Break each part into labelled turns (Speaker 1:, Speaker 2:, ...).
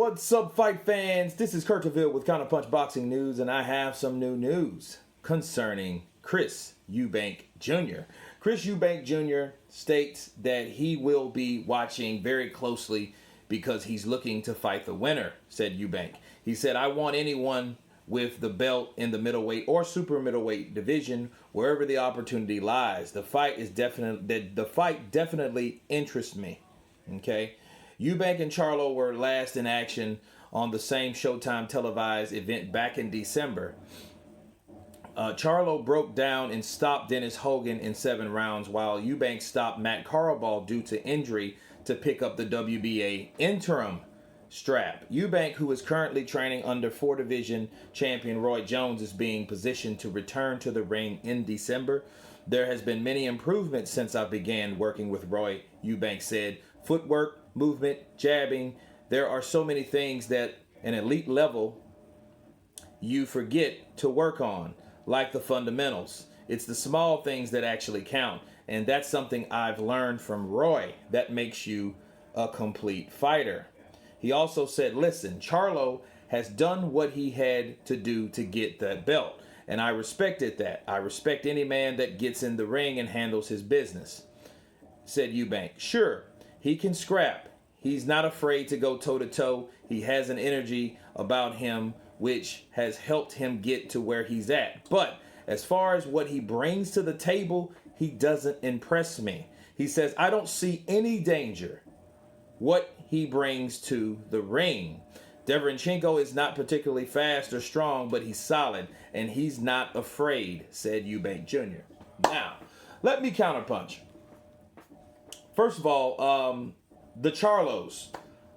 Speaker 1: What's up, fight fans? This is Kurt DeVille with Counterpunch Boxing News, and I have some new news concerning Chris Eubank Jr. Chris Eubank Jr. states that he will be watching very closely because he's looking to fight the winner, said Eubank. He said, I want anyone with the belt in the middleweight or super middleweight division, wherever the opportunity lies. The fight definitely interests me. Okay. Eubank and Charlo were last in action on the same Showtime televised event back in December. Charlo broke down and stopped Dennis Hogan in 7 rounds, while Eubank stopped Matt Carabao due to injury to pick up the WBA interim strap. Eubank, who is currently training under 4 division champion Roy Jones, is being positioned to return to the ring in December. There has been many improvements since I began working with Roy, Eubank said. Footwork, movement, jabbing. There are so many things that an elite level you forget to work on, like the fundamentals. It's the small things that actually count. And that's something I've learned from Roy that makes you a complete fighter. He also said, listen, Charlo has done what he had to do to get that belt. And I respected that. I respect any man that gets in the ring and handles his business, said Eubank. Sure, he can scrap. He's not afraid to go toe-to-toe. He has an energy about him which has helped him get to where he's at. But as far as what he brings to the table, he doesn't impress me. He says, I don't see any danger what he brings to the ring. Derevyanchenko is not particularly fast or strong, but he's solid, and he's not afraid, said Eubank Jr. Now, let me counterpunch. First of all, the Charlos.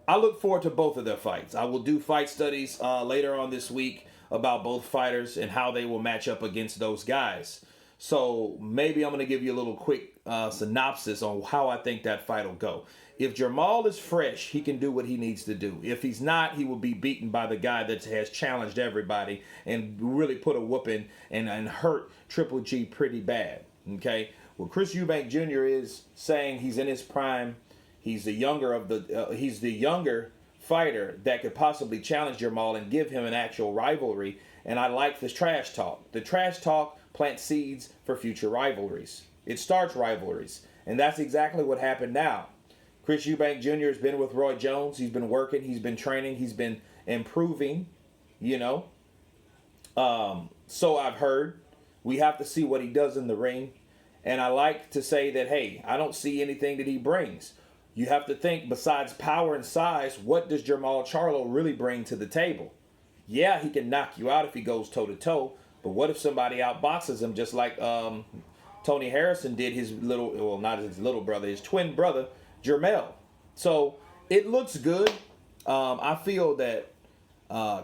Speaker 1: I look forward to both of their fights. I will do fight studies later on this week about both fighters and how they will match up against those guys. So maybe I'm going to give you a little quick synopsis on how I think that fight will go. If Jermall is fresh, he can do what he needs to do. If he's not, he will be beaten by the guy that has challenged everybody and really put a whooping and hurt Triple G pretty bad. Okay. Well, Chris Eubank Jr. is saying he's in his prime. He's the younger fighter that could possibly challenge Jermall and give him an actual rivalry. And I like this trash talk. The trash talk plants seeds for future rivalries. It starts rivalries. And that's exactly what happened now. Chris Eubank Jr. has been with Roy Jones. He's been working. He's been training. He's been improving, So I've heard. We have to see what he does in the ring. And I like to say that, hey, I don't see anything that he brings. You have to think, besides power and size, what does Jamal Charlie really bring to the table? Yeah, he can knock you out if he goes toe-to-toe, but what if somebody outboxes him just like Tony Harrison did his not his little brother, his twin brother, Jermall. So it looks good. I feel that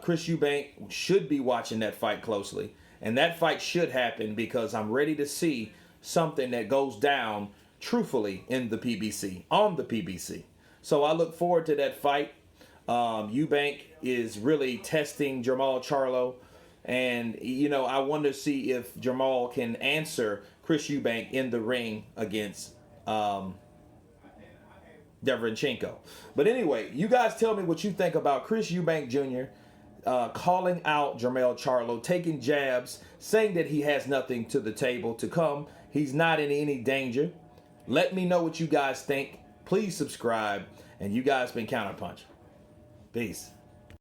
Speaker 1: Chris Eubank should be watching that fight closely, and that fight should happen because I'm ready to see something that goes down truthfully in the PBC, on the PBC. So I look forward to that fight. Eubank is really testing Jamal Charlie. And, I want to see if Jermall can answer Chris Eubank in the ring against Derevyanchenko. But anyway, you guys tell me what you think about Chris Eubank Jr. Calling out Jamal Charlie, taking jabs, saying that he has nothing to the table to come. He's not in any danger. Let me know what you guys think. Please subscribe. And you guys been Counterpunch. Peace.